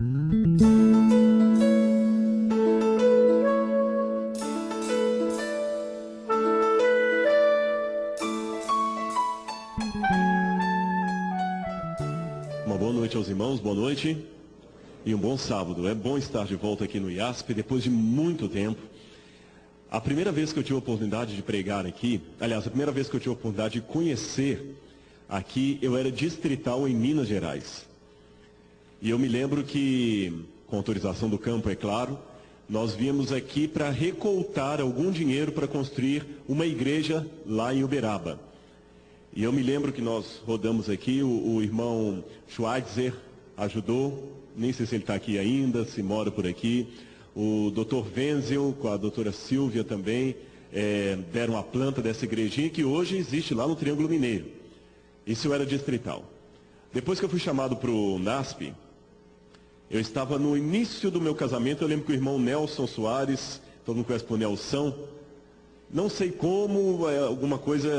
Uma boa noite aos irmãos, boa noite e um bom sábado. É bom estar de volta aqui no IASP depois de muito tempo. A primeira vez que eu tive a oportunidade de pregar aqui, aliás, a primeira vez que eu tive a oportunidade de conhecer aqui, eu era distrital em Minas Gerais. E eu me lembro que, com autorização do campo, é claro, nós viemos aqui para recoltar algum dinheiro para construir uma igreja lá em Uberaba. E eu me lembro que nós rodamos aqui, o irmão Schweitzer ajudou, nem sei se ele está aqui ainda, se mora por aqui. O doutor Wenzel, com a doutora Silvia também, deram a planta dessa igrejinha que hoje existe lá no Triângulo Mineiro. Isso eu era distrital. Depois que eu fui chamado para o NASP, eu estava no início do meu casamento. Eu lembro que o irmão Nelson Soares, todo mundo conhece por Nelson, não sei como, alguma coisa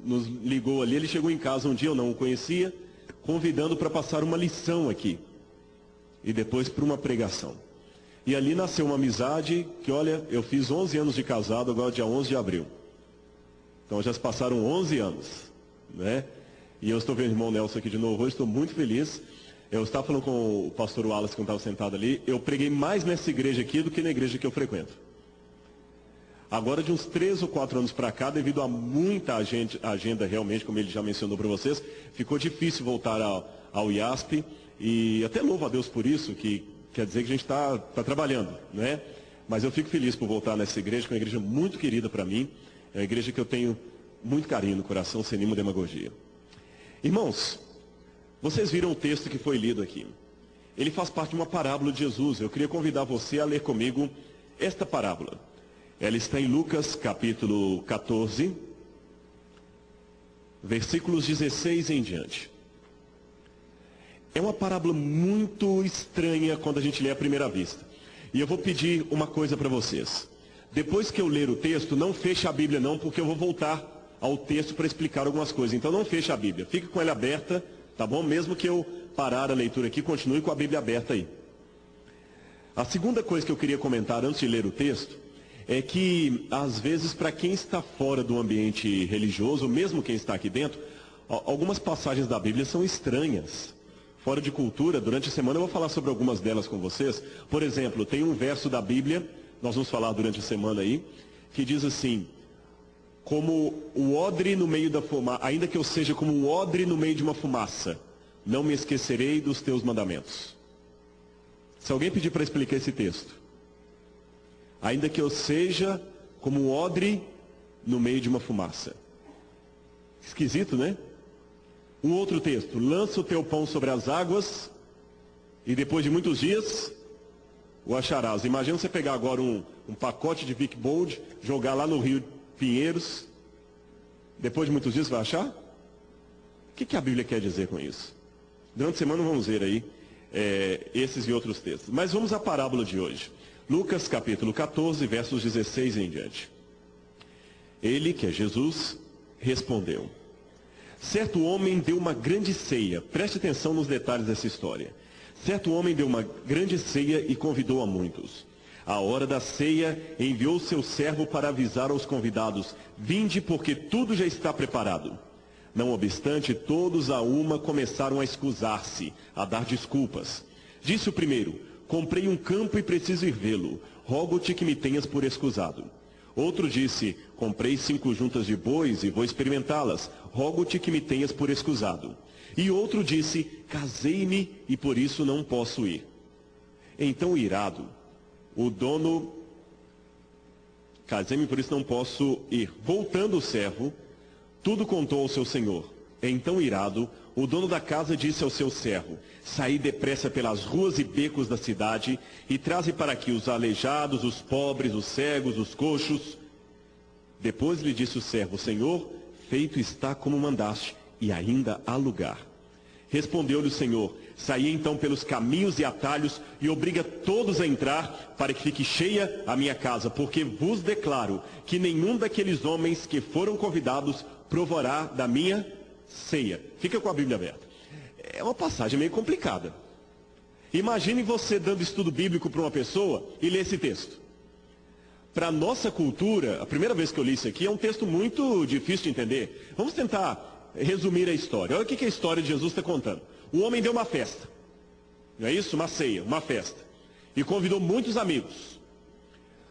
nos ligou ali. Ele chegou em casa um dia, eu não o conhecia, convidando para passar uma lição aqui. E depois para uma pregação. E ali nasceu uma amizade que, olha, eu fiz 11 anos de casado, agora dia 11 de abril. Então já se passaram 11 anos, né? E eu estou vendo o irmão Nelson aqui de novo hoje, estou muito feliz. Eu estava falando com o pastor Wallace, quando estava sentado ali, eu preguei mais nessa igreja aqui do que na igreja que eu frequento. Agora, de uns 3 ou 4 anos para cá, devido a muita agenda realmente, como ele já mencionou para vocês, ficou difícil voltar ao IASP. E até louvo a Deus por isso, que quer dizer que a gente está trabalhando, né? Mas eu fico feliz por voltar nessa igreja, que é uma igreja muito querida para mim. É uma igreja que eu tenho muito carinho no coração, sem nenhuma demagogia. Irmãos, vocês viram o texto que foi lido aqui. Ele faz parte de uma parábola de Jesus. Eu queria convidar você a ler comigo esta parábola. Ela está em Lucas capítulo 14, versículos 16 em diante. É uma parábola muito estranha quando a gente lê à primeira vista. E eu vou pedir uma coisa para vocês. Depois que eu ler o texto, não feche a Bíblia não, porque eu vou voltar ao texto para explicar algumas coisas. Então não feche a Bíblia, fique com ela aberta, tá bom? Mesmo que eu parar a leitura aqui, continue com a Bíblia aberta aí. A segunda coisa que eu queria comentar antes de ler o texto, é que às vezes para quem está fora do ambiente religioso, mesmo quem está aqui dentro, algumas passagens da Bíblia são estranhas. Fora de cultura, durante a semana eu vou falar sobre algumas delas com vocês. Por exemplo, tem um verso da Bíblia, nós vamos falar durante a semana aí, que diz assim: como o odre no meio da fumaça, ainda que eu seja como um odre no meio de uma fumaça, não me esquecerei dos teus mandamentos. Se alguém pedir para explicar esse texto, ainda que eu seja como um odre no meio de uma fumaça. Esquisito, né? Um outro texto: lança o teu pão sobre as águas e depois de muitos dias o acharás. Imagina você pegar agora um pacote de Vic Bold, jogar lá no Rio Pinheiros, depois de muitos dias vai achar? O que a Bíblia quer dizer com isso? Durante a semana vamos ver aí esses e outros textos. Mas vamos à parábola de hoje. Lucas capítulo 14, versos 16 em diante. Ele, que é Jesus, respondeu: certo homem deu uma grande ceia. Preste atenção nos detalhes dessa história. Certo homem deu uma grande ceia e convidou a muitos. À hora da ceia, enviou seu servo para avisar aos convidados: vinde, porque tudo já está preparado. Não obstante, todos a uma começaram a escusar-se, a dar desculpas. Disse o primeiro: comprei um campo e preciso ir vê-lo. Rogo-te que me tenhas por escusado. Outro disse: comprei 5 juntas de bois e vou experimentá-las. Rogo-te que me tenhas por escusado. E outro disse: casei-me e por isso não posso ir. Então, irado, o dono... Casei-me e por isso não posso ir. Voltando o servo, tudo contou ao seu senhor. Então, irado, o dono da casa disse ao seu servo: saí depressa pelas ruas e becos da cidade e traze para aqui os aleijados, os pobres, os cegos, os coxos. Depois lhe disse o servo: Senhor, feito está como mandaste, e ainda há lugar. Respondeu-lhe o Senhor: saí então pelos caminhos e atalhos e obriga todos a entrar para que fique cheia a minha casa, porque vos declaro que nenhum daqueles homens que foram convidados provará da minha ceia. Fica com a Bíblia aberta. É uma passagem meio complicada. Imagine você dando estudo bíblico para uma pessoa e ler esse texto. Para a nossa cultura, a primeira vez que eu li isso aqui, é um texto muito difícil de entender. Vamos tentar resumir a história. Olha o que a história de Jesus está contando. O homem deu uma festa. Não é isso? Uma ceia, uma festa. E convidou muitos amigos.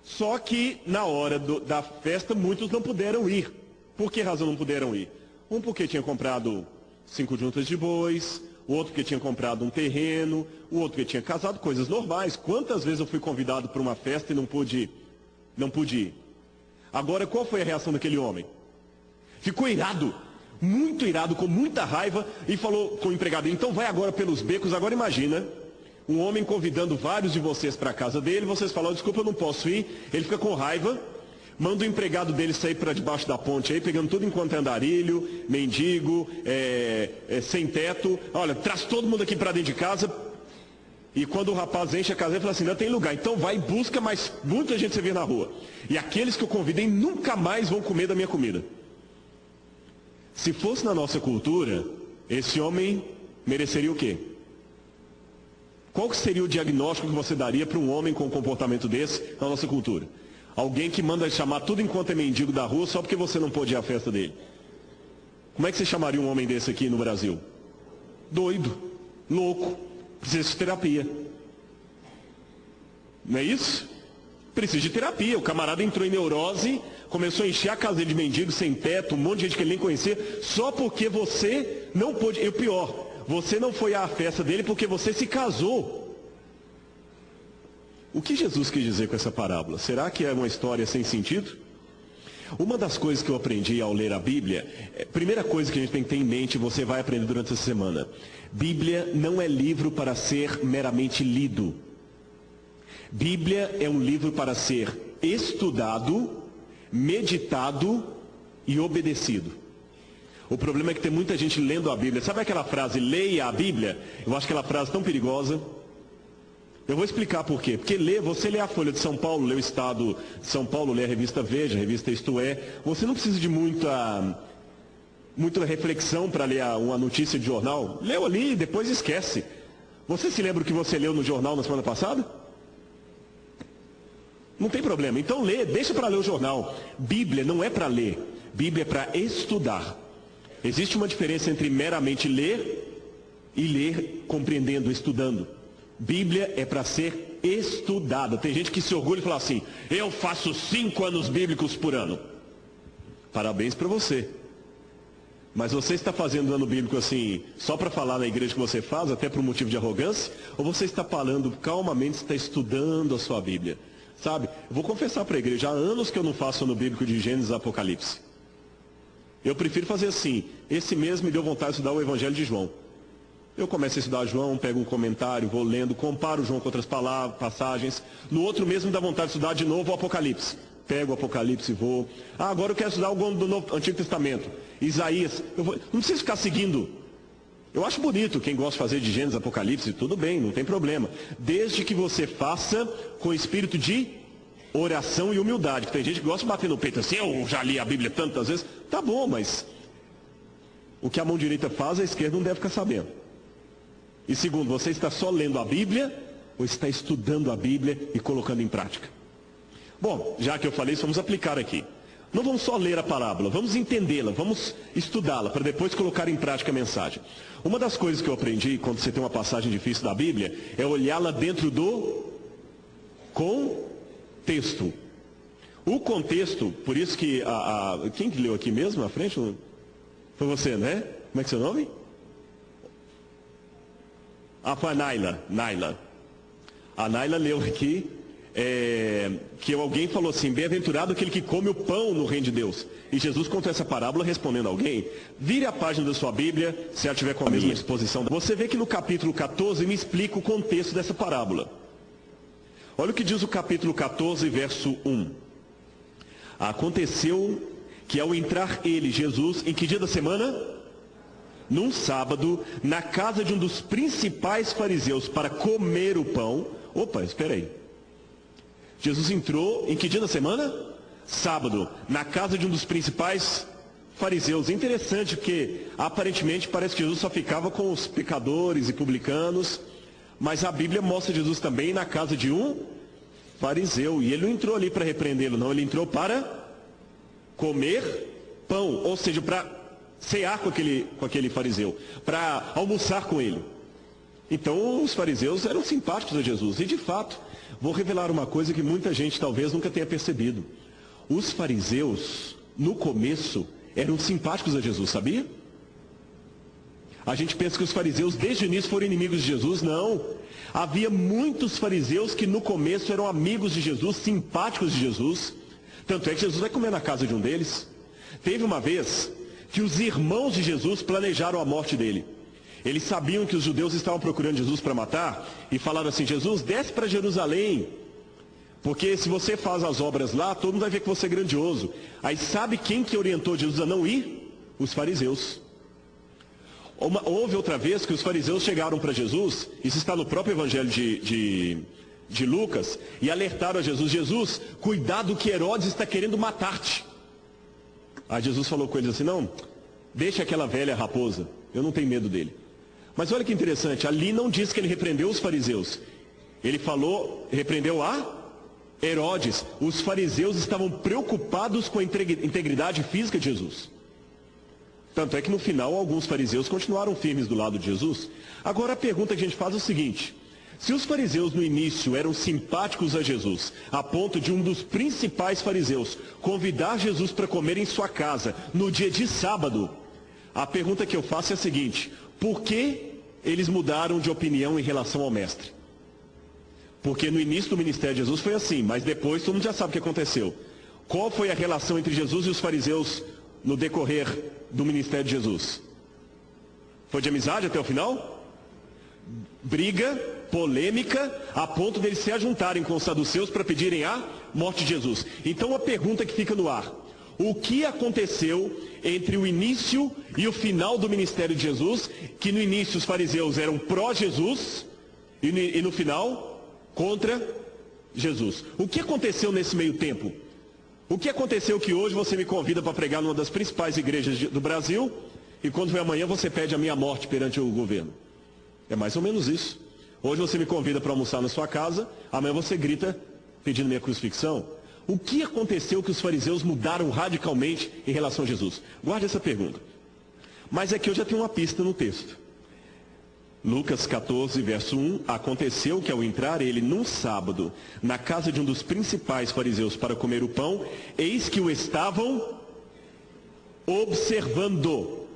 Só que na hora da festa, muitos não puderam ir. Por que razão não puderam ir? Um porque tinha comprado 5 juntas de bois, o outro porque tinha comprado um terreno, o outro porque tinha casado, coisas normais. Quantas vezes eu fui convidado para uma festa e não pude ir? Não pude ir. Agora, qual foi a reação daquele homem? Ficou irado, muito irado, com muita raiva, e falou com o empregado: então vai agora pelos becos. Agora imagina, um homem convidando vários de vocês para a casa dele, vocês falam: desculpa, eu não posso ir. Ele fica com raiva, manda o empregado dele sair para debaixo da ponte aí, pegando tudo enquanto é andarilho, mendigo, sem teto. Olha, traz todo mundo aqui para dentro de casa. E quando o rapaz enche a casa, ele fala assim: não tem lugar, então vai e busca, mas muita gente você vê na rua. E aqueles que eu convidei nunca mais vão comer da minha comida. Se fosse na nossa cultura, esse homem mereceria o quê? Qual que seria o diagnóstico que você daria para um homem com um comportamento desse na nossa cultura? Alguém que manda chamar tudo enquanto é mendigo da rua só porque você não pôde ir à festa dele. Como é que você chamaria um homem desse aqui no Brasil? Doido, louco, precisa de terapia. Não é isso? Precisa de terapia. O camarada entrou em neurose, começou a encher a casa de mendigos sem teto, um monte de gente que ele nem conhecia, só porque você não pôde. E o pior, você não foi à festa dele porque você se casou. O que Jesus quis dizer com essa parábola? Será que é uma história sem sentido? Uma das coisas que eu aprendi ao ler a Bíblia, primeira coisa que a gente tem que ter em mente, você vai aprender durante essa semana: Bíblia não é livro para ser meramente lido. Bíblia é um livro para ser estudado, meditado e obedecido. O problema é que tem muita gente lendo a Bíblia. Sabe aquela frase, leia a Bíblia? Eu acho aquela frase tão perigosa. Eu vou explicar por quê. Porque você lê a Folha de São Paulo, lê o Estado de São Paulo, lê a revista Veja, a revista Isto É. Você não precisa de muita reflexão para ler uma notícia de jornal. Leu ali e depois esquece. Você se lembra o que você leu no jornal na semana passada? Não tem problema. Então lê, deixa para ler o jornal. Bíblia não é para ler. Bíblia é para estudar. Existe uma diferença entre meramente ler e ler compreendendo, estudando. Bíblia é para ser estudada. Tem gente que se orgulha e fala assim: eu faço 5 anos bíblicos por ano. Parabéns para você. Mas você está fazendo ano bíblico assim, só para falar na igreja que você faz, até por um motivo de arrogância? Ou você está falando calmamente, está estudando a sua Bíblia? Sabe, eu vou confessar para a igreja, há anos que eu não faço ano bíblico de Gênesis e Apocalipse. Eu prefiro fazer assim: esse mês me deu vontade de estudar o Evangelho de João. Eu começo a estudar João, pego um comentário, vou lendo, comparo João com outras palavras, passagens. No outro mês me dá vontade de estudar de novo o Apocalipse. Pego o Apocalipse e vou. Agora eu quero estudar o do Antigo Testamento. Isaías. Não preciso ficar seguindo. Eu acho bonito quem gosta de fazer de Gênesis, Apocalipse, tudo bem, não tem problema. Desde que você faça com espírito de oração e humildade. Que tem gente que gosta de bater no peito assim: eu já li a Bíblia tantas vezes. Tá bom, mas o que a mão direita faz, a esquerda não deve ficar sabendo. E segundo, você está só lendo a Bíblia ou está estudando a Bíblia e colocando em prática? Bom, já que eu falei isso, vamos aplicar aqui. Não vamos só ler a parábola, vamos entendê-la, vamos estudá-la, para depois colocar em prática a mensagem. Uma das coisas que eu aprendi quando você tem uma passagem difícil da Bíblia é olhá-la dentro do contexto. O contexto, por isso que quem que leu aqui mesmo na frente? Foi você, né? Como é que é seu nome? Foi a Naila. A Naila leu aqui que alguém falou assim: bem-aventurado aquele que come o pão no reino de Deus. E Jesus contou essa parábola respondendo a alguém. Vire a página da sua Bíblia, se ela tiver com a mesma disposição. Você vê que no capítulo 14 me explica o contexto dessa parábola. Olha o que diz o capítulo 14, verso 1. Aconteceu que ao entrar ele, Jesus, em que dia da semana? Num sábado, na casa de um dos principais fariseus para comer o pão. Opa, espera aí. Jesus entrou em que dia da semana? Sábado, na casa de um dos principais fariseus. Interessante porque aparentemente parece que Jesus só ficava com os pecadores e publicanos. Mas a Bíblia mostra Jesus também na casa de um fariseu. E ele não entrou ali para repreendê-lo, não. Ele entrou para comer pão. Ou seja, para cear com aquele fariseu. Para almoçar com ele. Então os fariseus eram simpáticos a Jesus. E de fato, vou revelar uma coisa que muita gente talvez nunca tenha percebido. Os fariseus, no começo, eram simpáticos a Jesus, sabia? A gente pensa que os fariseus desde o início foram inimigos de Jesus. Não. Havia muitos fariseus que no começo eram amigos de Jesus, simpáticos de Jesus. Tanto é que Jesus vai comer na casa de um deles. Teve uma vez que os irmãos de Jesus planejaram a morte dele. Eles sabiam que os judeus estavam procurando Jesus para matar e falaram assim: Jesus, desce para Jerusalém, porque se você faz as obras lá, todo mundo vai ver que você é grandioso. Aí sabe quem que orientou Jesus a não ir? Os fariseus. Houve outra vez que os fariseus chegaram para Jesus, isso está no próprio evangelho de Lucas, e alertaram a Jesus: Jesus, cuidado que Herodes está querendo matar-te. Aí Jesus falou com eles assim: não, deixa aquela velha raposa, eu não tenho medo dele. Mas olha que interessante, ali não diz que ele repreendeu os fariseus. Ele falou, repreendeu a Herodes. Os fariseus estavam preocupados com a integridade física de Jesus. Tanto é que no final alguns fariseus continuaram firmes do lado de Jesus. Agora a pergunta que a gente faz é o seguinte: se os fariseus no início eram simpáticos a Jesus, a ponto de um dos principais fariseus convidar Jesus para comer em sua casa no dia de sábado, a pergunta que eu faço é a seguinte: por que eles mudaram de opinião em relação ao mestre? Porque no início do ministério de Jesus foi assim, mas depois todo mundo já sabe o que aconteceu. Qual foi a relação entre Jesus e os fariseus no decorrer do ministério de Jesus? Foi de amizade até o final? Briga, polêmica, a ponto deles se ajuntarem com os saduceus para pedirem a morte de Jesus. Então a pergunta que fica no ar: o que aconteceu entre o início e o final do ministério de Jesus, que no início os fariseus eram pró-Jesus e no final contra Jesus? O que aconteceu nesse meio tempo? O que aconteceu que hoje você me convida para pregar numa das principais igrejas do Brasil e quando vem amanhã você pede a minha morte perante o governo? É mais ou menos isso. Hoje você me convida para almoçar na sua casa, amanhã você grita pedindo minha crucifixão. O que aconteceu que os fariseus mudaram radicalmente em relação a Jesus? Guarde essa pergunta. Mas aqui eu já tenho uma pista no texto. Lucas 14, verso 1. Aconteceu que ao entrar ele num sábado na casa de um dos principais fariseus para comer o pão, eis que o estavam observando.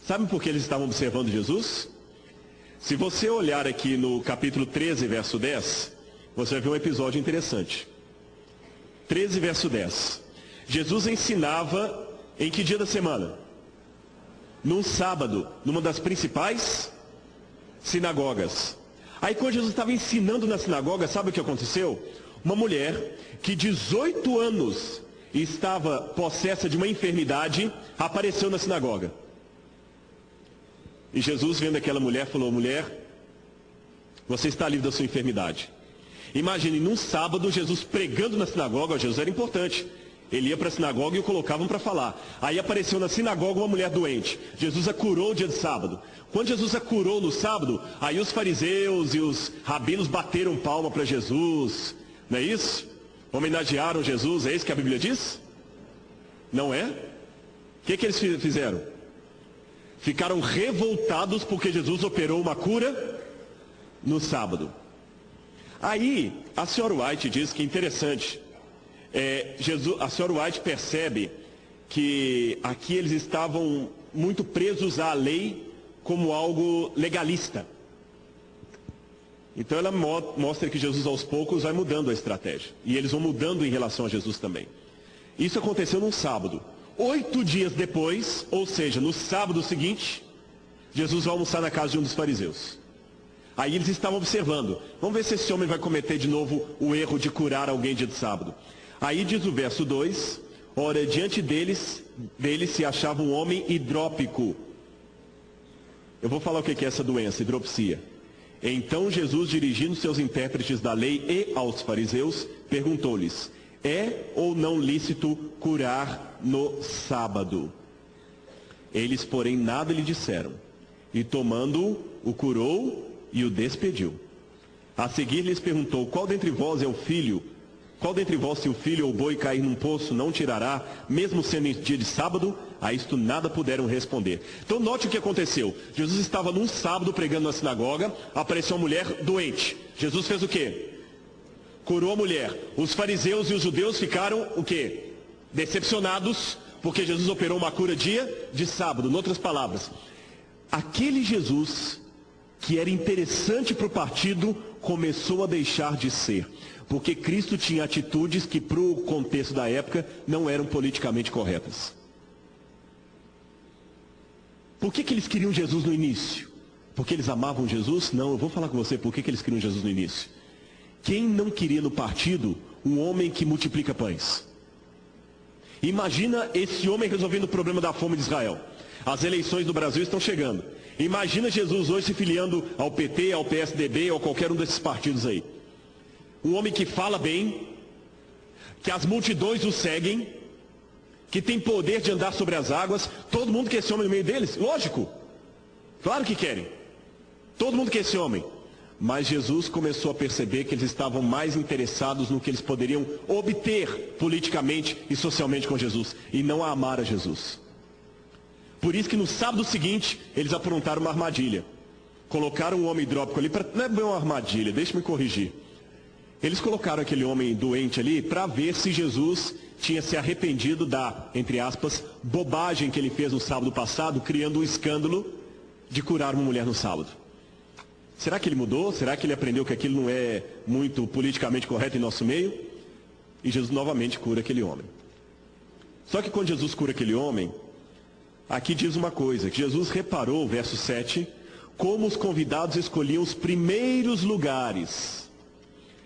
Sabe por que eles estavam observando Jesus? Se você olhar aqui no capítulo 13, verso 10, você vai ver um episódio interessante. 13, verso 10. Jesus ensinava em que dia da semana? Num sábado, numa das principais sinagogas. Aí quando Jesus estava ensinando na sinagoga, sabe o que aconteceu? Uma mulher que 18 anos estava possessa de uma enfermidade, apareceu na sinagoga. E Jesus, vendo aquela mulher, falou: mulher, você está livre da sua enfermidade. Imagine, num sábado, Jesus pregando na sinagoga. Jesus era importante. Ele ia para a sinagoga e o colocavam para falar. Aí apareceu na sinagoga uma mulher doente. Jesus a curou no dia de sábado. Quando Jesus a curou no sábado, aí os fariseus e os rabinos bateram palma para Jesus. Não é isso? Homenagearam Jesus. É isso que a Bíblia diz? Não é? O que eles fizeram? Ficaram revoltados porque Jesus operou uma cura no sábado. Aí, a senhora White diz que é interessante. A senhora White percebe que aqui eles estavam muito presos à lei como algo legalista. Então ela mostra que Jesus aos poucos vai mudando a estratégia. E eles vão mudando em relação a Jesus também. Isso aconteceu num sábado. 8 dias depois, ou seja, no sábado seguinte, Jesus vai almoçar na casa de um dos fariseus. Aí eles estavam observando. Vamos ver se esse homem vai cometer de novo o erro de curar alguém dia de sábado. Aí diz o verso 2, ora, diante deles se achava um homem hidrópico. Eu vou falar o que é essa doença, hidropsia. Então Jesus, dirigindo seus intérpretes da lei e aos fariseus, perguntou-lhes: é ou não lícito curar no sábado? Eles, porém, nada lhe disseram. E tomando-o, o curou e o despediu. A seguir lhes perguntou: qual dentre vós é o filho? Qual dentre vós, se o filho ou o boi cair num poço, não tirará, mesmo sendo em dia de sábado? A isto nada puderam responder. Então note o que aconteceu. Jesus estava num sábado pregando na sinagoga, apareceu uma mulher doente. Jesus fez o quê? Curou a mulher. Os fariseus e os judeus ficaram o quê? Decepcionados, porque Jesus operou uma cura dia de sábado. Em outras palavras, aquele Jesus que era interessante para o partido, começou a deixar de ser. Porque Cristo tinha atitudes que, para o contexto da época, não eram politicamente corretas. Por que eles queriam Jesus no início? Porque eles amavam Jesus? Não, eu vou falar com você por que eles queriam Jesus no início. Quem não queria no partido um homem que multiplica pães? Imagina esse homem resolvendo o problema da fome de Israel. As eleições do Brasil estão chegando. Imagina Jesus hoje se filiando ao PT, ao PSDB ou a qualquer um desses partidos aí. Um homem que fala bem, que as multidões o seguem, que tem poder de andar sobre as águas. Todo mundo quer esse homem no meio deles? Lógico. Claro que querem. Todo mundo quer esse homem. Mas Jesus começou a perceber que eles estavam mais interessados no que eles poderiam obter politicamente e socialmente com Jesus, e não a amar a Jesus. Por isso que no sábado seguinte, eles aprontaram uma armadilha. Colocaram um homem hidrópico ali, não é bem uma armadilha, deixa-me corrigir. Eles colocaram aquele homem doente ali para ver se Jesus tinha se arrependido da, entre aspas, bobagem que ele fez no sábado passado, criando um escândalo de curar uma mulher no sábado. Será que ele mudou? Será que ele aprendeu que aquilo não é muito politicamente correto em nosso meio? E Jesus novamente cura aquele homem. Só que quando Jesus cura aquele homem, aqui diz uma coisa, que Jesus reparou, verso 7, como os convidados escolhiam os primeiros lugares.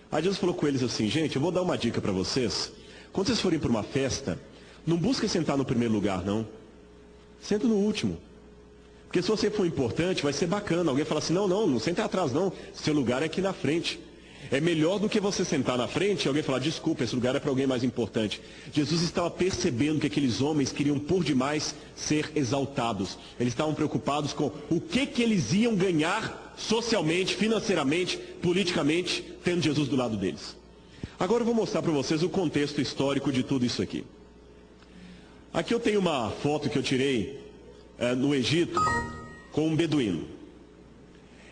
Aí Jesus falou com eles assim: gente, eu vou dar uma dica para vocês. Quando vocês forem para uma festa, não busquem sentar no primeiro lugar, não. Senta no último. Porque se você for importante, vai ser bacana. Alguém fala assim: não senta atrás não, seu lugar é aqui na frente. É melhor do que você sentar na frente e alguém falar: desculpa, esse lugar é para alguém mais importante. Jesus estava percebendo que aqueles homens queriam por demais ser exaltados. Eles estavam preocupados com o que eles iam ganhar socialmente, financeiramente, politicamente, tendo Jesus do lado deles. Agora eu vou mostrar para vocês o contexto histórico de tudo isso aqui. Aqui eu tenho uma foto que eu tirei no Egito com um beduíno.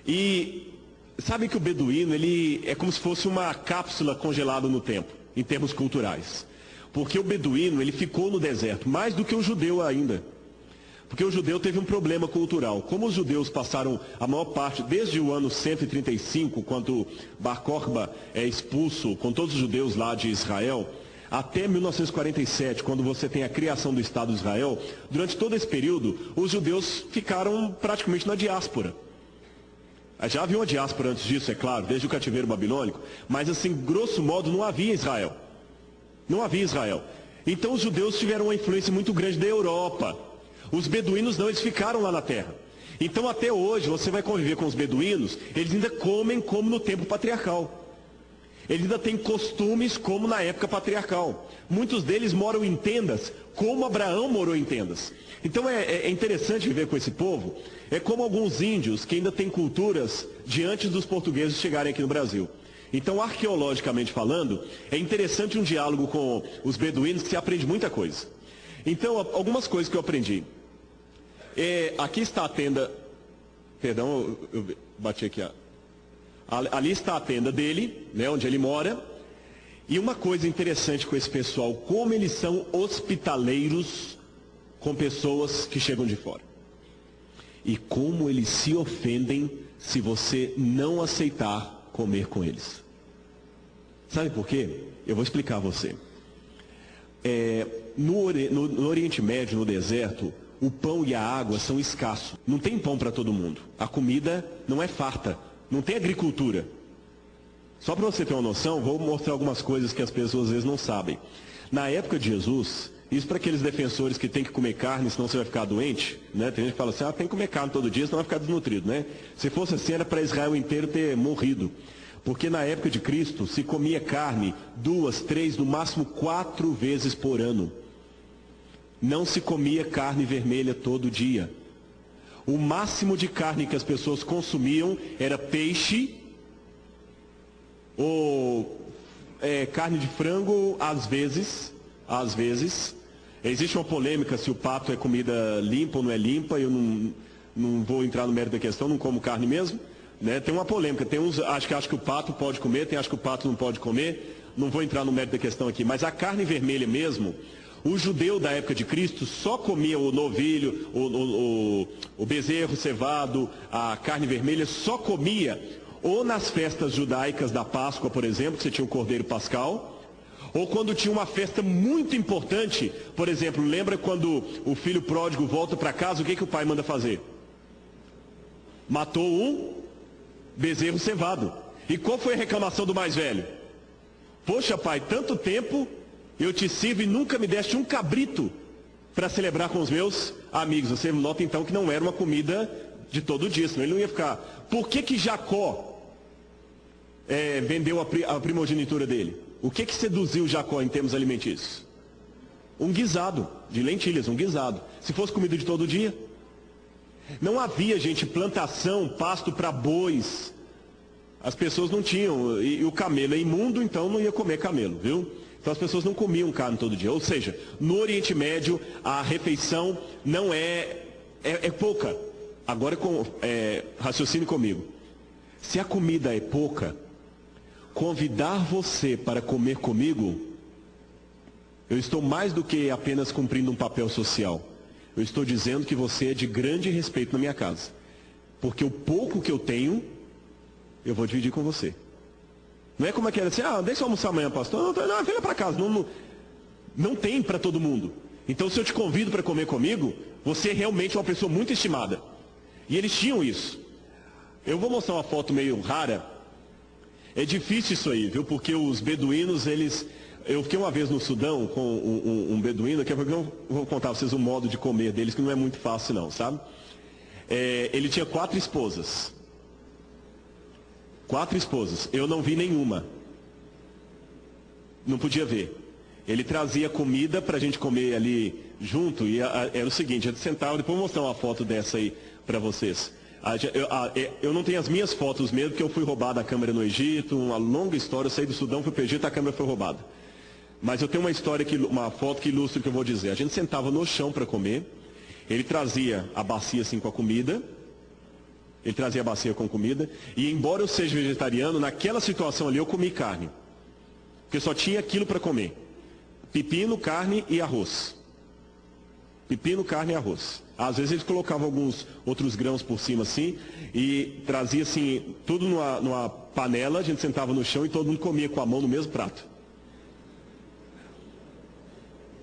E sabe que o beduíno, ele é como se fosse uma cápsula congelada no tempo, em termos culturais. Porque o beduíno, ele ficou no deserto, mais do que o judeu ainda. Porque o judeu teve um problema cultural. Como os judeus passaram a maior parte, desde o ano 135, quando Bar Kokhba é expulso com todos os judeus lá de Israel, até 1947, quando você tem a criação do Estado de Israel, durante todo esse período, os judeus ficaram praticamente na diáspora. Já havia uma diáspora antes disso, é claro, desde o cativeiro babilônico, mas assim, grosso modo, não havia Israel. Não havia Israel. Então os judeus tiveram uma influência muito grande da Europa. Os beduínos não, eles ficaram lá na terra. Então até hoje você vai conviver com os beduínos, eles ainda comem como no tempo patriarcal. Eles ainda têm costumes como na época patriarcal. Muitos deles moram em tendas, como Abraão morou em tendas. Então é interessante viver com esse povo. É como alguns índios que ainda têm culturas de antes dos portugueses chegarem aqui no Brasil. Então, arqueologicamente falando, é interessante um diálogo com os beduínos que se aprende muita coisa. Então, algumas coisas que eu aprendi. Aqui está a tenda. Perdão, eu bati aqui. Ali está a tenda dele, né, onde ele mora. E uma coisa interessante com esse pessoal, como eles são hospitaleiros com pessoas que chegam de fora. E como eles se ofendem se você não aceitar comer com eles. Sabe por quê? Eu vou explicar a você. No Oriente Médio, no deserto, o pão e a água são escassos. Não tem pão para todo mundo. A comida não é farta. Não tem agricultura. Só para você ter uma noção, vou mostrar algumas coisas que as pessoas às vezes não sabem. Na época de Jesus, isso para aqueles defensores que tem que comer carne, senão você vai ficar doente, né? Tem gente que fala assim: tem que comer carne todo dia, senão vai ficar desnutrido, né? Se fosse assim, era para Israel inteiro ter morrido. Porque na época de Cristo, se comia carne 2, 3, no máximo 4 vezes por ano. Não se comia carne vermelha todo dia. O máximo de carne que as pessoas consumiam era peixe ou carne de frango, às vezes. Existe uma polêmica se o pato é comida limpa ou não é limpa. Eu não vou entrar no mérito da questão, não como carne mesmo. Né? Tem uma polêmica, tem uns acho que o pato pode comer, tem acho que o pato não pode comer. Não vou entrar no mérito da questão aqui, mas a carne vermelha mesmo, o judeu da época de Cristo só comia o novilho, o bezerro cevado, a carne vermelha, só comia ou nas festas judaicas da Páscoa, por exemplo, que você tinha o Cordeiro Pascal, ou quando tinha uma festa muito importante, por exemplo, lembra quando o filho pródigo volta para casa, o que o pai manda fazer? Matou um bezerro cevado. E qual foi a reclamação do mais velho? Poxa, pai, tanto tempo eu te sirvo e nunca me deste um cabrito para celebrar com os meus amigos. Você nota então que não era uma comida de todo dia, senão ele não ia ficar. Por que Jacó vendeu a primogenitura dele? O que seduziu Jacó em termos alimentícios? Um guisado de lentilhas, um guisado. Se fosse comida de todo dia. Não havia, gente, plantação, pasto para bois. As pessoas não tinham, e o camelo é imundo, então não ia comer camelo, viu? Então as pessoas não comiam carne todo dia. Ou seja, no Oriente Médio, a refeição não é pouca. Agora raciocine comigo. Se a comida é pouca, convidar você para comer comigo, eu estou mais do que apenas cumprindo um papel social. Eu estou dizendo que você é de grande respeito na minha casa. Porque o pouco que eu tenho, eu vou dividir com você. Não é como aquela assim, deixa eu almoçar amanhã, pastor. Não, venha para casa. Não tem para todo mundo. Então, se eu te convido para comer comigo, você é realmente uma pessoa muito estimada. E eles tinham isso. Eu vou mostrar uma foto meio rara. É difícil isso aí, viu? Porque os beduínos, eu fiquei uma vez no Sudão com um beduíno, que eu vou contar para vocês o modo de comer deles, que não é muito fácil não, sabe? Ele tinha 4 esposas. 4 esposas. Eu não vi nenhuma. Não podia ver. Ele trazia comida para a gente comer ali junto, e era o seguinte, a gente sentava, depois eu vou mostrar uma foto dessa aí para vocês. Eu não tenho as minhas fotos mesmo, porque eu fui roubado a câmera no Egito, uma longa história, eu saí do Sudão, fui para o Egito, a câmera foi roubada. Mas eu tenho uma foto que ilustra o que eu vou dizer. A gente sentava no chão para comer, ele trazia a bacia assim com a comida, e embora eu seja vegetariano, naquela situação ali eu comi carne, porque só tinha aquilo para comer. Pepino, carne e arroz. Pepino, carne e arroz. Às vezes eles colocavam alguns outros grãos por cima assim, e trazia assim, tudo numa panela, a gente sentava no chão e todo mundo comia com a mão no mesmo prato.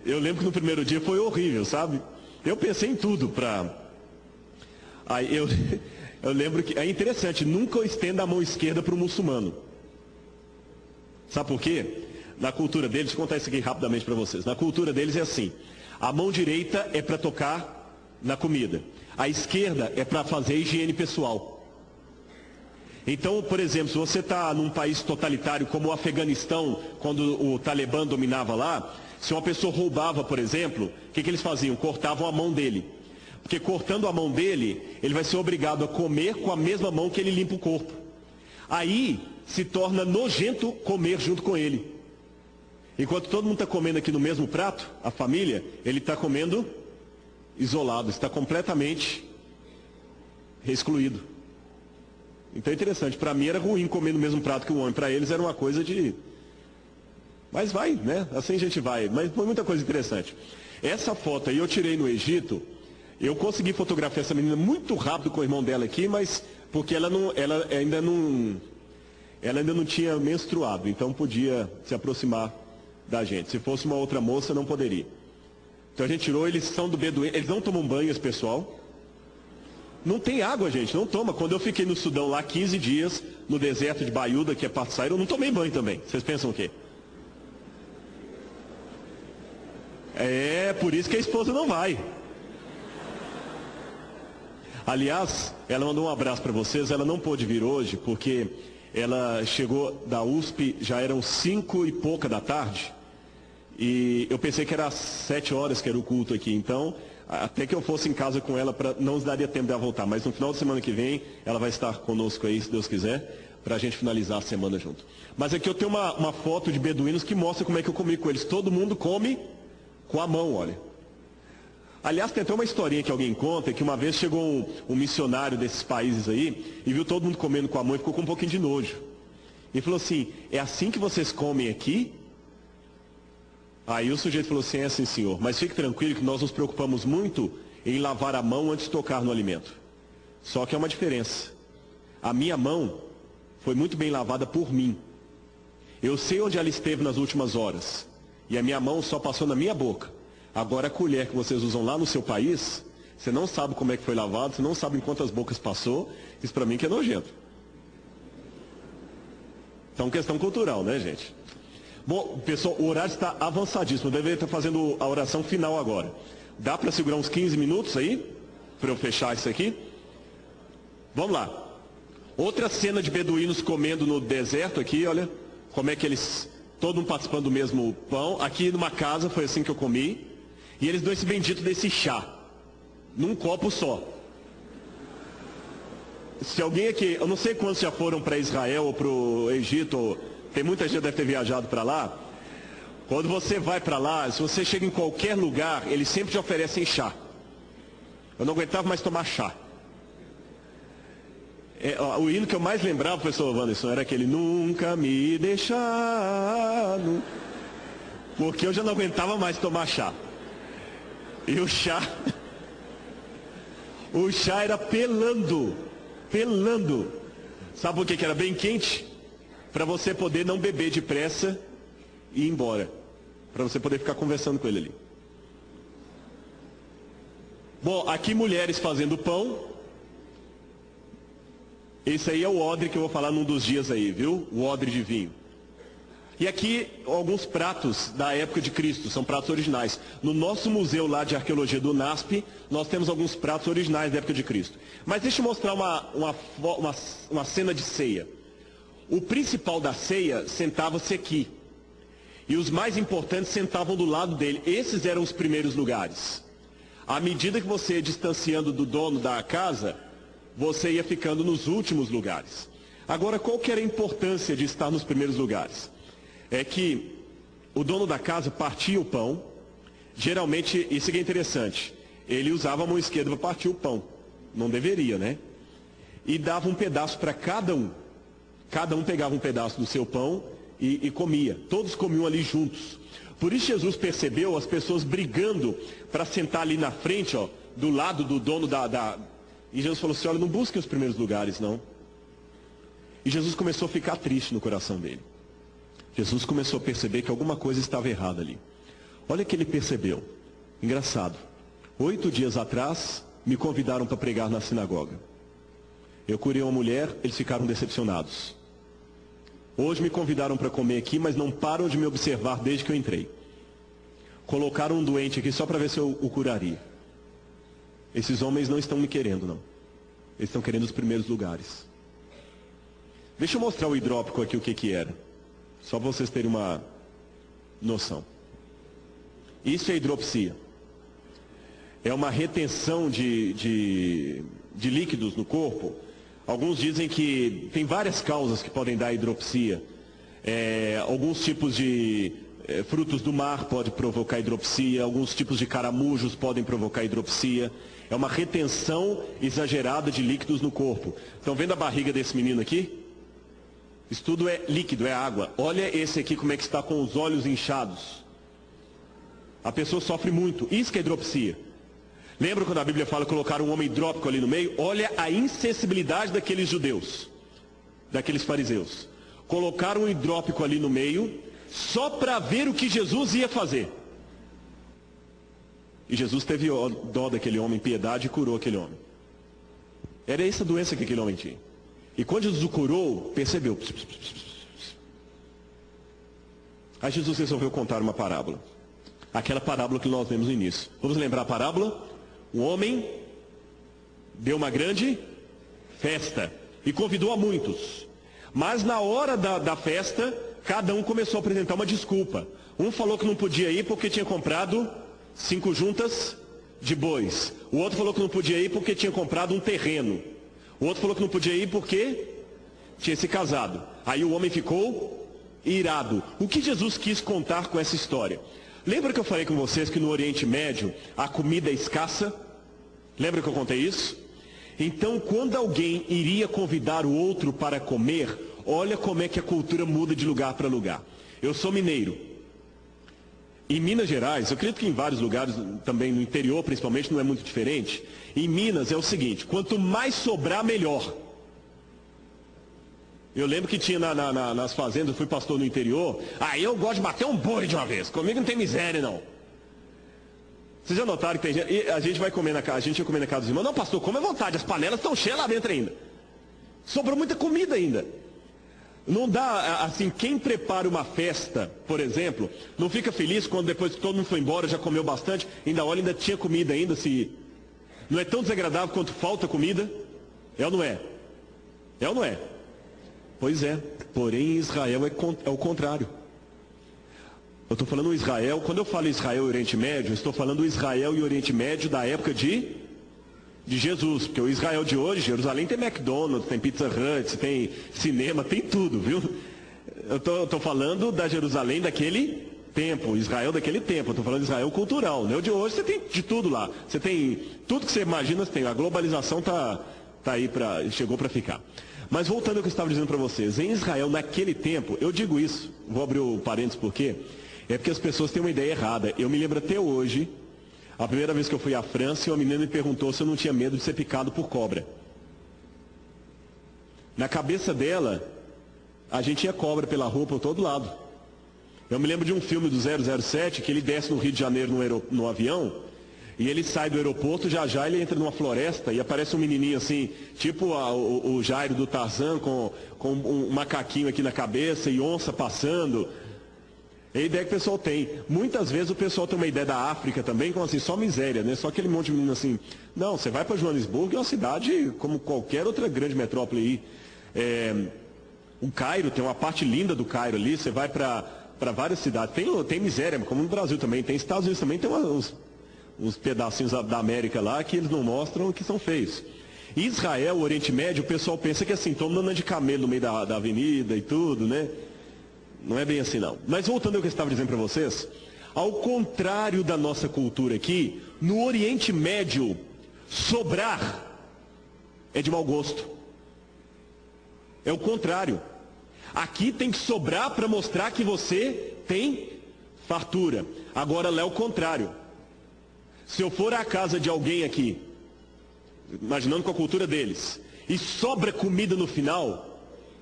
Eu lembro que no primeiro dia foi horrível, sabe? Eu pensei em tudo Aí eu lembro que é interessante, nunca estenda a mão esquerda para o muçulmano. Sabe por quê? Na cultura deles, deixa eu contar isso aqui rapidamente para vocês. Na cultura deles é assim, a mão direita é para tocar na comida, a esquerda é para fazer higiene pessoal. Então, por exemplo, se você está num país totalitário como o Afeganistão, quando o Talibã dominava lá, se uma pessoa roubava, por exemplo, o que eles faziam? Cortavam a mão dele. Porque cortando a mão dele, ele vai ser obrigado a comer com a mesma mão que ele limpa o corpo. Aí se torna nojento comer junto com ele. Enquanto todo mundo está comendo aqui no mesmo prato, a família, ele está comendo isolado, está completamente excluído. Então é interessante, para mim era ruim comer no mesmo prato que o homem, para eles era uma coisa de... Mas vai, né? Assim a gente vai, mas foi muita coisa interessante. Essa foto aí eu tirei no Egito, eu consegui fotografar essa menina muito rápido com o irmão dela aqui, mas porque ela ainda não tinha menstruado, então podia se aproximar da gente. Se fosse uma outra moça, não poderia. Então a gente tirou, eles são do beduíno, eles não tomam banho, esse pessoal. Não tem água, gente, não toma. Quando eu fiquei no Sudão lá 15 dias, no deserto de Baiuda, que é Port Said, eu não tomei banho também. Vocês pensam o quê? É, por isso que a esposa não vai. Aliás, ela mandou um abraço para vocês, ela não pôde vir hoje, porque ela chegou da USP, já eram 5 e pouca da tarde, e eu pensei que era às 7 horas que era o culto aqui, então Até que eu fosse em casa com ela, não nos daria tempo de ela voltar. Mas no final de semana que vem, ela vai estar conosco aí, se Deus quiser, para a gente finalizar a semana junto. Mas aqui eu tenho uma foto de beduínos que mostra como é que eu comi com eles. Todo mundo come com a mão, olha. Aliás, tem até uma historinha que alguém conta, que uma vez chegou um missionário desses países aí, e viu todo mundo comendo com a mão e ficou com um pouquinho de nojo. E falou assim, é assim que vocês comem aqui? Aí o sujeito falou assim, é assim, senhor, mas fique tranquilo que nós nos preocupamos muito em lavar a mão antes de tocar no alimento. Só que é uma diferença. A minha mão foi muito bem lavada por mim. Eu sei onde ela esteve nas últimas horas. E a minha mão só passou na minha boca. Agora a colher que vocês usam lá no seu país, você não sabe como é que foi lavado, você não sabe em quantas bocas passou. Isso para mim que é nojento. Então, questão cultural, né, gente? Bom, pessoal, o horário está avançadíssimo. Eu deveria estar fazendo a oração final agora. Dá para segurar uns 15 minutos aí? Para eu fechar isso aqui? Vamos lá. Outra cena de beduínos comendo no deserto aqui, olha. Como é que eles, todo mundo participando do mesmo pão. Aqui numa casa, foi assim que eu comi. E eles dão esse bendito desse chá. Num copo só. Se alguém aqui, eu não sei quantos já foram para Israel ou para o Egito, tem muita gente que deve ter viajado para lá. Quando você vai para lá, se você chega em qualquer lugar, eles sempre te oferecem chá. Eu não aguentava mais tomar chá. O hino que eu mais lembrava, professor Wanderson, era aquele nunca me deixar. Porque eu já não aguentava mais tomar chá. E o chá era pelando. Sabe por que era bem quente? Para você poder não beber depressa e ir embora. Para você poder ficar conversando com ele ali. Bom, aqui mulheres fazendo pão. Esse aí é o odre que eu vou falar num dos dias aí, viu? O odre de vinho. E aqui alguns pratos da época de Cristo, são pratos originais. No nosso museu lá de arqueologia do NASP, nós temos alguns pratos originais da época de Cristo. Mas deixa eu mostrar uma cena de ceia. O principal da ceia sentava-se aqui. E os mais importantes sentavam do lado dele. Esses eram os primeiros lugares. À medida que você ia distanciando do dono da casa, você ia ficando nos últimos lugares. Agora, qual que era a importância de estar nos primeiros lugares? É que o dono da casa partia o pão. Geralmente, isso aqui é interessante, ele usava a mão esquerda para partir o pão. Não deveria, né? E dava um pedaço para cada um. Cada um pegava um pedaço do seu pão e comia. Todos comiam ali juntos. Por isso Jesus percebeu as pessoas brigando para sentar ali na frente, ó, do lado do dono E Jesus falou assim, olha, não busquem os primeiros lugares, não. E Jesus começou a ficar triste no coração dele. Jesus começou a perceber que alguma coisa estava errada ali. Olha o que ele percebeu. Engraçado. 8 dias atrás, me convidaram para pregar na sinagoga. Eu curei uma mulher, eles ficaram decepcionados. Hoje me convidaram para comer aqui, mas não param de me observar desde que eu entrei. Colocaram um doente aqui só para ver se eu o curaria. Esses homens não estão me querendo, não. Eles estão querendo os primeiros lugares. Deixa eu mostrar o hidrópico aqui, o que era. Só para vocês terem uma noção. Isso é hidropsia. É uma retenção de líquidos no corpo. Alguns dizem que tem várias causas que podem dar hidropsia. Alguns tipos de frutos do mar podem provocar hidropsia. Alguns tipos de caramujos podem provocar hidropsia. É uma retenção exagerada de líquidos no corpo. Estão vendo a barriga desse menino aqui? Isso tudo é líquido, é água. Olha esse aqui como é que está com os olhos inchados. A pessoa sofre muito. Isso que é hidropsia. Lembra quando a Bíblia fala colocar um homem hidrópico ali no meio? Olha a insensibilidade daqueles judeus, daqueles fariseus. Colocaram um hidrópico ali no meio, só para ver o que Jesus ia fazer. E Jesus teve dó daquele homem, piedade, e curou aquele homem. Era essa doença que aquele homem tinha. E quando Jesus o curou, percebeu. Aí Jesus resolveu contar uma parábola. Aquela parábola que nós vemos no início. Vamos lembrar a parábola? Um homem deu uma grande festa e convidou a muitos. Mas na hora da festa, cada um começou a apresentar uma desculpa. Um falou que não podia ir porque tinha comprado 5 juntas de bois. O outro falou que não podia ir porque tinha comprado um terreno. O outro falou que não podia ir porque tinha se casado. Aí o homem ficou irado. O que Jesus quis contar com essa história? Lembra que eu falei com vocês que no Oriente Médio a comida é escassa? Lembra que eu contei isso? Então, quando alguém iria convidar o outro para comer, olha como é que a cultura muda de lugar para lugar. Eu sou mineiro. Em Minas Gerais, eu acredito que em vários lugares, também no interior principalmente, não é muito diferente. Em Minas é o seguinte, quanto mais sobrar, melhor. Eu lembro que tinha nas fazendas, eu fui pastor no interior, aí eu gosto de bater um boi de uma vez, comigo não tem miséria não. Vocês já notaram que tem gente, e a gente vai comer na casa, a gente ia comer na casa dos irmãos, não pastor, come à vontade, as panelas estão cheias lá dentro ainda. Sobrou muita comida ainda. Não dá, assim, quem prepara uma festa, por exemplo, não fica feliz quando depois que todo mundo foi embora, já comeu bastante, ainda olha, ainda tinha comida ainda, se... Não é tão desagradável quanto falta comida? É ou não é? É ou não é? Pois é, porém Israel é o contrário. Eu estou falando Israel, quando eu falo Israel e Oriente Médio, eu estou falando Israel e Oriente Médio da época de Jesus, porque o Israel de hoje, Jerusalém tem McDonald's, tem Pizza Hut, tem cinema, tem tudo, viu? Eu estou falando da Jerusalém daquele tempo, Israel daquele tempo, eu estou falando de Israel cultural, né? O de hoje você tem de tudo lá, você tem tudo que você imagina, você tem, a globalização tá aí, chegou para ficar. Mas voltando ao que eu estava dizendo para vocês, em Israel naquele tempo, eu digo isso, vou abrir o parênteses por quê? É porque as pessoas têm uma ideia errada. Eu me lembro até hoje, a primeira vez que eu fui à França, uma menina me perguntou se eu não tinha medo de ser picado por cobra. Na cabeça dela, a gente tinha cobra pela rua por todo lado. Eu me lembro de um filme do 007, que ele desce no Rio de Janeiro no avião, e ele sai do aeroporto, já ele entra numa floresta, e aparece um menininho assim, tipo o Jairo do Tarzan, com um macaquinho aqui na cabeça, e onça passando. É a ideia que o pessoal tem. Muitas vezes o pessoal tem uma ideia da África também, como assim, só miséria, né? Só aquele monte de menino assim. Não, você vai para Joanesburgo, é uma cidade como qualquer outra grande metrópole aí. O Cairo, tem uma parte linda do Cairo ali, você vai para várias cidades. Tem miséria, como no Brasil também, tem Estados Unidos também, tem uns pedacinhos da América lá que eles não mostram que são feios. Em Israel, o Oriente Médio, o pessoal pensa que assim, todo mundo anda de camelo no meio da avenida e tudo, né? Não é bem assim não. Mas voltando ao que eu estava dizendo para vocês, ao contrário da nossa cultura aqui, no Oriente Médio, sobrar é de mau gosto. É o contrário. Aqui tem que sobrar para mostrar que você tem fartura. Agora lá é o contrário. Se eu for à casa de alguém aqui, imaginando com a cultura deles, e sobra comida no final,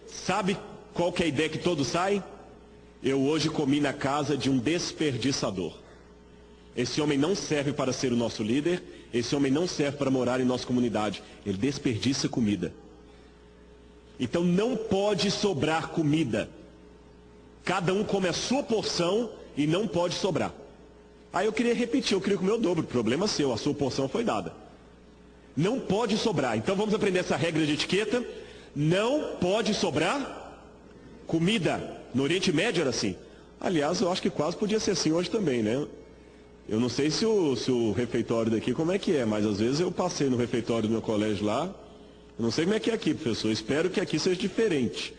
sabe qual que é a ideia que todos saem? Eu hoje comi na casa de um desperdiçador. Esse homem não serve para ser o nosso líder, esse homem não serve para morar em nossa comunidade, ele desperdiça comida. Então não pode sobrar comida. Cada um come a sua porção e não pode sobrar. Aí eu queria repetir, eu queria comer o dobro, problema seu, a sua porção foi dada. Não pode sobrar. Então vamos aprender essa regra de etiqueta. Não pode sobrar comida. No Oriente Médio era assim. Aliás, eu acho que quase podia ser assim hoje também, né? Eu não sei se o refeitório daqui como é que é, mas às vezes eu passei no refeitório do meu colégio lá. Eu não sei como é que é aqui, professor. Espero que aqui seja diferente.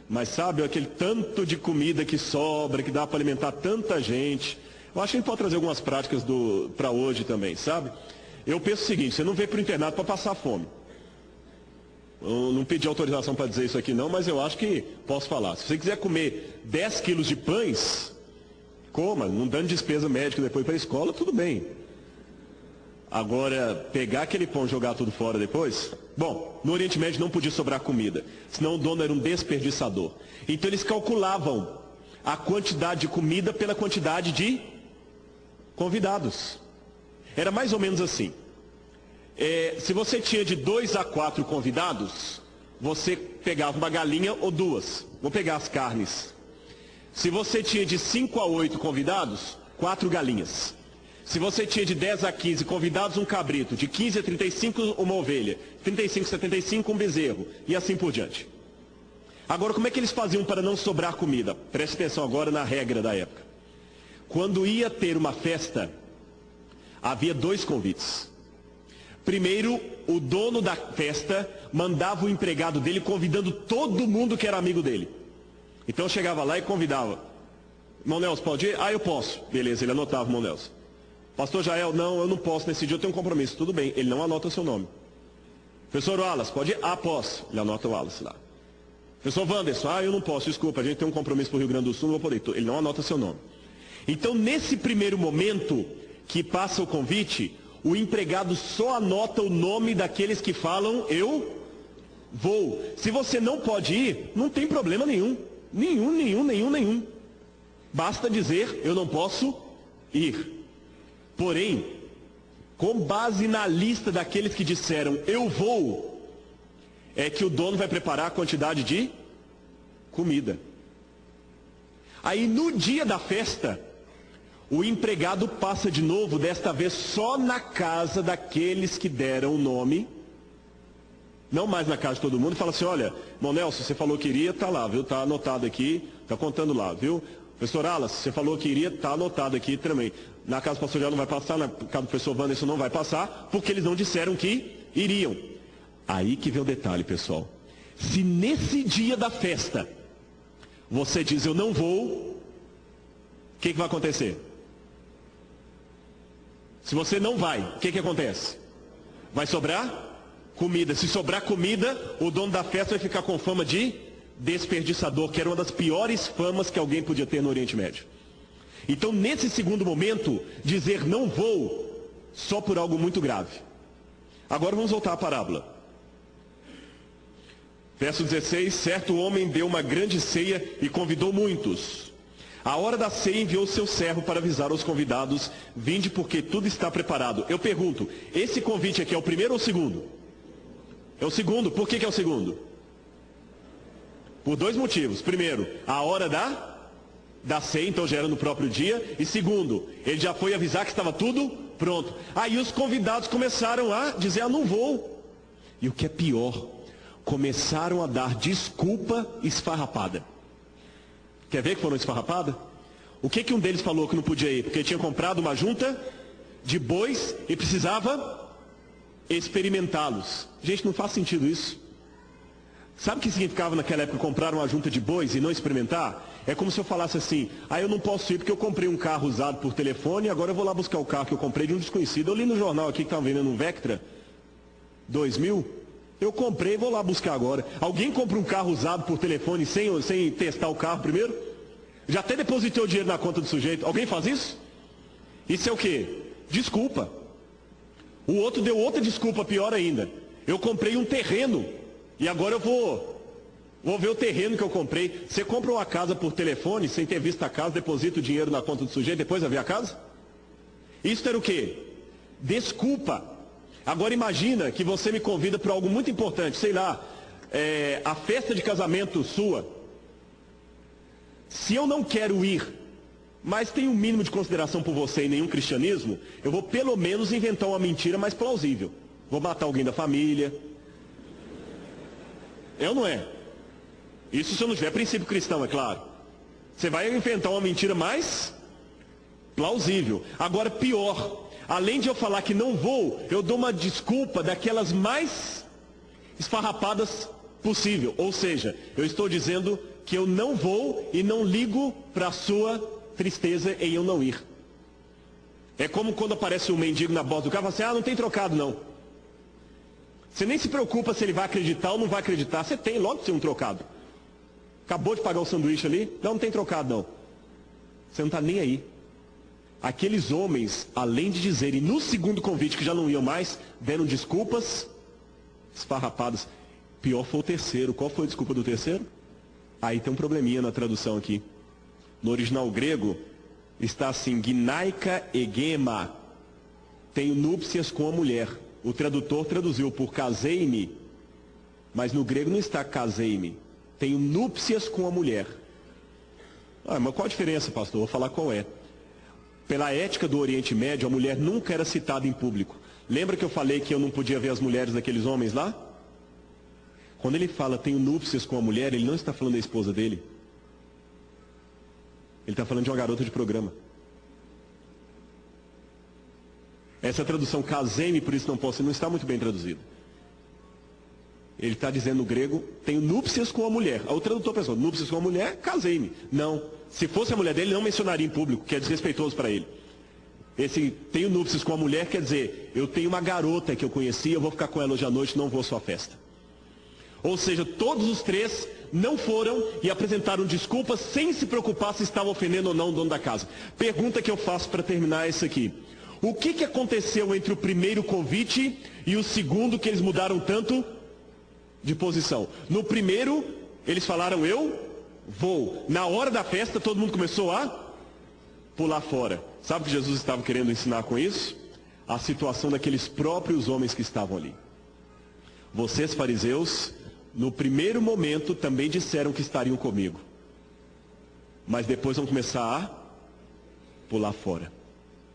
Mas sabe, aquele tanto de comida que sobra, que dá para alimentar tanta gente. Eu acho que a gente pode trazer algumas práticas para hoje também, sabe? Eu penso o seguinte, você não veio para o internato para passar fome. Eu não pedi autorização para dizer isso aqui não, mas eu acho que posso falar. Se você quiser comer 10 quilos de pães, coma, não dando despesa médica depois para a escola, tudo bem. Agora, pegar aquele pão e jogar tudo fora depois? Bom, no Oriente Médio não podia sobrar comida, senão o dono era um desperdiçador. Então eles calculavam a quantidade de comida pela quantidade de convidados. Era mais ou menos assim. Se você tinha de 2 a 4 convidados, você pegava uma galinha ou duas. Vou pegar as carnes. Se você tinha de 5 a 8 convidados, 4 galinhas. Se você tinha de 10 a 15 convidados, um cabrito. De 15 a 35, uma ovelha. 35 a 75, um bezerro. E assim por diante. Agora, como é que eles faziam para não sobrar comida? Preste atenção agora na regra da época. Quando ia ter uma festa, Havia 2 convites. Primeiro, o dono da festa mandava o empregado dele convidando todo mundo que era amigo dele. Então eu chegava lá e convidava. Irmão Nelson, pode ir? Ah, eu posso. Beleza, ele anotava, irmão Nelson. Pastor Jael, não, eu não posso nesse dia, eu tenho um compromisso. Tudo bem, ele não anota o seu nome. Professor Wallace, pode ir? Ah, posso. Ele anota o Wallace lá. Professor Wanderson, ah, eu não posso, desculpa, a gente tem um compromisso para o Rio Grande do Sul, não vou poder. Ele não anota seu nome. Então, nesse primeiro momento que passa o convite, o empregado só anota o nome daqueles que falam, eu vou. Se você não pode ir, não tem problema nenhum. Nenhum. Basta dizer, eu não posso ir. Porém, com base na lista daqueles que disseram, eu vou, é que o dono vai preparar a quantidade de comida. Aí no dia da festa, o empregado passa de novo, desta vez só na casa daqueles que deram o nome, não mais na casa de todo mundo, e fala assim, olha, irmão Nelson, você falou que iria, tá lá, viu? Tá anotado aqui, tá contando lá, viu? Professor Alas, você falou que iria, tá anotado aqui também. Na casa do pastor já não vai passar, na casa do professor Wanderson não vai passar, porque eles não disseram que iriam. Aí que vem o detalhe, pessoal. Se nesse dia da festa, você diz, eu não vou, o que vai acontecer? Se você não vai, o que acontece? Vai sobrar comida. Se sobrar comida, o dono da festa vai ficar com fama de desperdiçador, que era uma das piores famas que alguém podia ter no Oriente Médio. Então, nesse segundo momento, dizer não vou, só por algo muito grave. Agora vamos voltar à parábola. Verso 16, certo homem deu uma grande ceia e convidou muitos. À hora da ceia enviou seu servo para avisar aos convidados, vinde porque tudo está preparado. Eu pergunto, esse convite aqui é o primeiro ou o segundo? É o segundo. Por que é o segundo? Por 2 motivos. Primeiro, a hora da ceia, então já era no próprio dia. E segundo, ele já foi avisar que estava tudo pronto. Aí os convidados começaram a dizer, não vou. E o que é pior, começaram a dar desculpa esfarrapada. Quer ver que foram esfarrapada? O que um deles falou que não podia ir? Porque tinha comprado uma junta de bois e precisava experimentá-los. Gente, não faz sentido isso. Sabe o que significava naquela época comprar uma junta de bois e não experimentar? É como se eu falasse assim, eu não posso ir porque eu comprei um carro usado por telefone e agora eu vou lá buscar o carro que eu comprei de um desconhecido. Eu li no jornal aqui que estava vendendo um Vectra 2000, eu comprei e vou lá buscar agora. Alguém compra um carro usado por telefone sem testar o carro primeiro? Já até depositou o dinheiro na conta do sujeito. Alguém faz isso? Isso é o quê? Desculpa. O outro deu outra desculpa pior ainda. Eu comprei um terreno e agora eu vou ver o terreno que eu comprei. Você compra uma casa por telefone, sem ter visto a casa, deposita o dinheiro na conta do sujeito, depois vai ver a casa? Isso era o quê? Desculpa. Agora imagina que você me convida para algo muito importante, sei lá, a festa de casamento sua. Se eu não quero ir, mas tenho um mínimo de consideração por você e nenhum cristianismo, eu vou pelo menos inventar uma mentira mais plausível. Vou matar alguém da família. É ou não é? Isso se eu não tiver princípio cristão, é claro. Você vai inventar uma mentira mais plausível. Agora, pior, além de eu falar que não vou, eu dou uma desculpa daquelas mais esfarrapadas possível. Ou seja, eu estou dizendo que eu não vou e não ligo para a sua tristeza em eu não ir. É como quando aparece um mendigo na borda do carro e fala assim, não tem trocado não. Você nem se preocupa se ele vai acreditar ou não vai acreditar. Você tem logo de ser um trocado. Acabou de pagar o sanduíche ali? Não tem trocado não. Você não está nem aí. Aqueles homens, além de dizerem no segundo convite que já não iam mais, deram desculpas esfarrapadas. Pior foi o terceiro. Qual foi a desculpa do terceiro? Aí tem um probleminha na tradução aqui. No original grego, está assim, gnaika egema. Tenho núpcias com a mulher. O tradutor traduziu por casei-me, mas no grego não está casei-me. Tenho núpcias com a mulher. Mas qual a diferença, pastor? Vou falar qual é. Pela ética do Oriente Médio, a mulher nunca era citada em público. Lembra que eu falei que eu não podia ver as mulheres daqueles homens lá? Quando ele fala tenho núpcias com a mulher, ele não está falando da esposa dele. Ele está falando de uma garota de programa. Essa tradução casei-me, por isso não posso, não está muito bem traduzido. Ele está dizendo no grego, tenho núpcias com a mulher. O tradutor pensou, núpcias com a mulher, casei-me. Não, se fosse a mulher dele, não mencionaria em público, que é desrespeitoso para ele. Esse tenho núpcias com a mulher quer dizer, eu tenho uma garota que eu conheci, eu vou ficar com ela hoje à noite, não vou à sua festa. Ou seja, todos os três não foram e apresentaram desculpas sem se preocupar se estava ofendendo ou não o dono da casa. Pergunta que eu faço para terminar isso aqui. O que aconteceu entre o primeiro convite e o segundo que eles mudaram tanto de posição? No primeiro, eles falaram, eu vou. Na hora da festa, todo mundo começou a pular fora. Sabe o que Jesus estava querendo ensinar com isso? A situação daqueles próprios homens que estavam ali. Vocês, fariseus, no primeiro momento também disseram que estariam comigo. Mas depois vão começar a pular fora,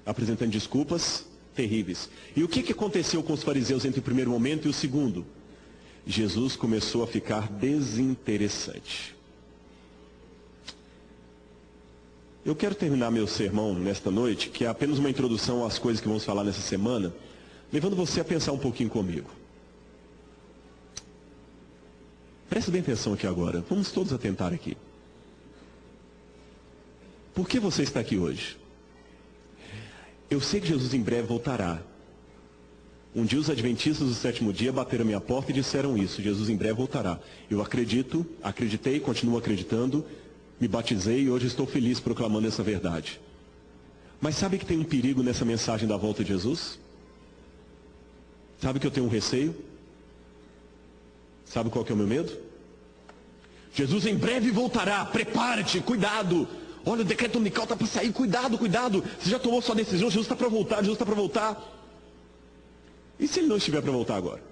apresentando desculpas terríveis. E o que aconteceu com os fariseus entre o primeiro momento e o segundo? Jesus começou a ficar desinteressante. Eu quero terminar meu sermão nesta noite, que é apenas uma introdução às coisas que vamos falar nessa semana, levando você a pensar um pouquinho comigo. Presta bem atenção aqui agora. Vamos todos atentar aqui. Por que você está aqui hoje? Eu sei que Jesus em breve voltará. Um dia os adventistas do sétimo dia bateram a minha porta e disseram isso. Jesus em breve voltará. Eu acredito, acreditei, continuo acreditando, me batizei e hoje estou feliz proclamando essa verdade. Mas sabe que tem um perigo nessa mensagem da volta de Jesus? Sabe que eu tenho um receio? Sabe qual que é o meu medo? Jesus em breve voltará, prepare-te, cuidado. Olha, o decreto dominical está para sair, cuidado, cuidado. Você já tomou sua decisão, Jesus está para voltar, Jesus está para voltar. E se ele não estiver para voltar agora?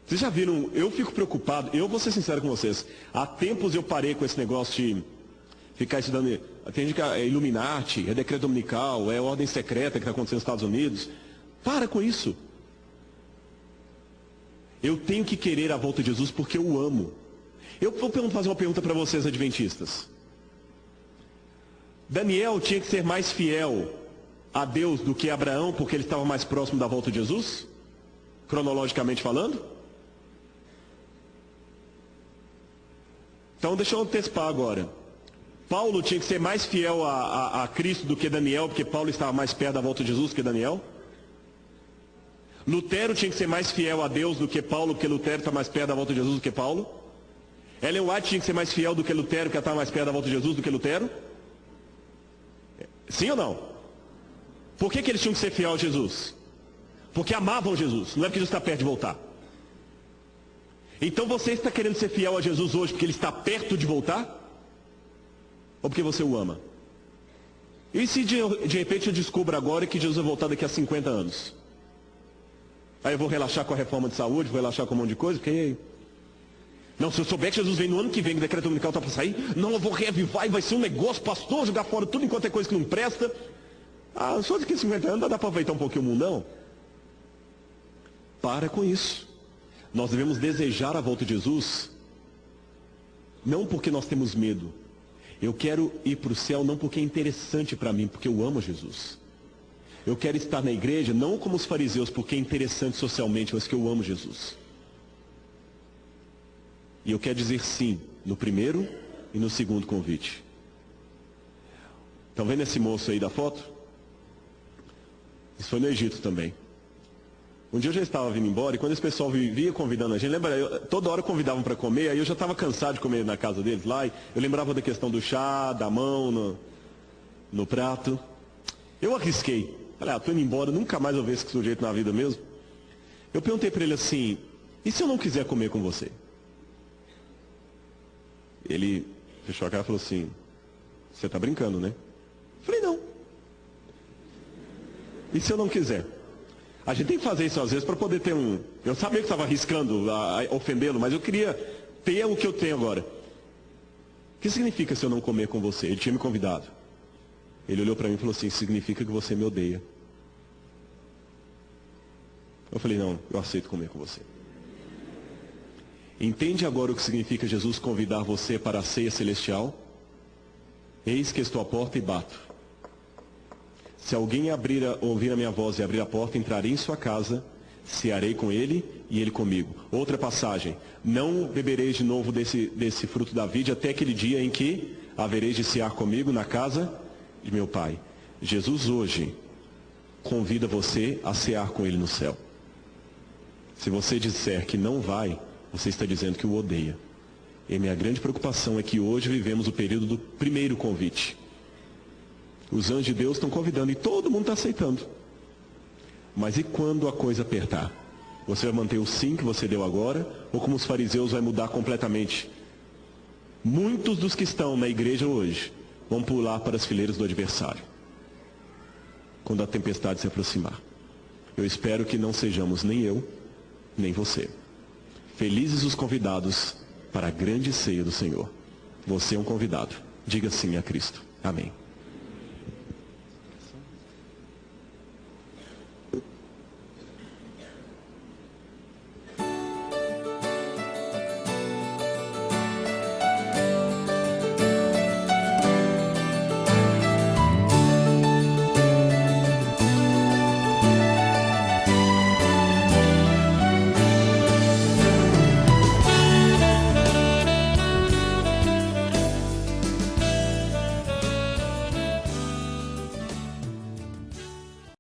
Vocês já viram, eu fico preocupado, eu vou ser sincero com vocês. Há tempos eu parei com esse negócio de ficar estudando, tem gente que é Illuminati, é decreto dominical, é ordem secreta que está acontecendo nos Estados Unidos. Para com isso. Eu tenho que querer a volta de Jesus porque eu o amo. Eu vou fazer uma pergunta para vocês, adventistas. Daniel tinha que ser mais fiel a Deus do que Abraão porque ele estava mais próximo da volta de Jesus? Cronologicamente falando? Então deixa eu antecipar agora. Paulo tinha que ser mais fiel a Cristo do que Daniel, porque Paulo estava mais perto da volta de Jesus do que Daniel? Lutero tinha que ser mais fiel a Deus do que Paulo, porque Lutero está mais perto da volta de Jesus do que Paulo? Ellen White tinha que ser mais fiel do que Lutero, porque está mais perto da volta de Jesus do que Lutero? Sim ou não? Por que eles tinham que ser fiel a Jesus? Porque amavam Jesus, não é porque Jesus está perto de voltar. Então você está querendo ser fiel a Jesus hoje porque ele está perto de voltar? Ou porque você o ama? E se de repente eu descubro agora que Jesus vai voltar daqui a 50 anos? Aí eu vou relaxar com a reforma de saúde, vou relaxar com um monte de coisa, porque... Não, se eu souber que Jesus vem no ano que vem, que o decreto dominical está para sair, não, eu vou reavivar e vai ser um negócio, pastor, jogar fora tudo enquanto é coisa que não presta. Ah, só daqui a 50 anos dá para aproveitar um pouquinho o mundão? Para com isso. Nós devemos desejar a volta de Jesus, não porque nós temos medo. Eu quero ir para o céu não porque é interessante para mim, porque eu amo Jesus. Eu quero estar na igreja, não como os fariseus, porque é interessante socialmente, mas que eu amo Jesus. E eu quero dizer sim, no primeiro e no segundo convite. Estão vendo esse moço aí da foto? Isso foi no Egito também. Um dia eu já estava vindo embora e quando esse pessoal vivia convidando a gente, lembra, toda hora convidavam para comer, aí eu já estava cansado de comer na casa deles lá, e eu lembrava da questão do chá, da mão no prato. Eu arrisquei. Falei, estou indo embora, nunca mais eu ver esse sujeito na vida mesmo. Eu perguntei para ele assim, e se eu não quiser comer com você? Ele fechou a cara e falou assim, você está brincando, né? Eu falei, não. E se eu não quiser? A gente tem que fazer isso às vezes para poder ter um... Eu sabia que estava arriscando ofendê-lo, mas eu queria ter o que eu tenho agora. O que significa se eu não comer com você? Ele tinha me convidado. Ele olhou para mim e falou assim, significa que você me odeia. Eu falei, não, eu aceito comer com você. Entende agora o que significa Jesus convidar você para a ceia celestial? Eis que estou à porta e bato. Se alguém ouvir a minha voz e abrir a porta, entrarei em sua casa, cearei com ele e ele comigo. Outra passagem, não bebereis de novo desse fruto da vide até aquele dia em que havereis de cear comigo na casa de meu Pai. Jesus hoje convida você a cear com ele no céu. Se você disser que não vai, você está dizendo que o odeia. E minha grande preocupação é que hoje vivemos o período do primeiro convite. Os anjos de Deus estão convidando e todo mundo está aceitando. Mas e quando a coisa apertar? Você vai manter o sim que você deu agora? Ou como os fariseus vai mudar completamente? Muitos dos que estão na igreja hoje vão pular para as fileiras do adversário quando a tempestade se aproximar. Eu espero que não sejamos nem eu, nem você. Felizes os convidados para a grande ceia do Senhor. Você é um convidado. Diga sim a Cristo. Amém.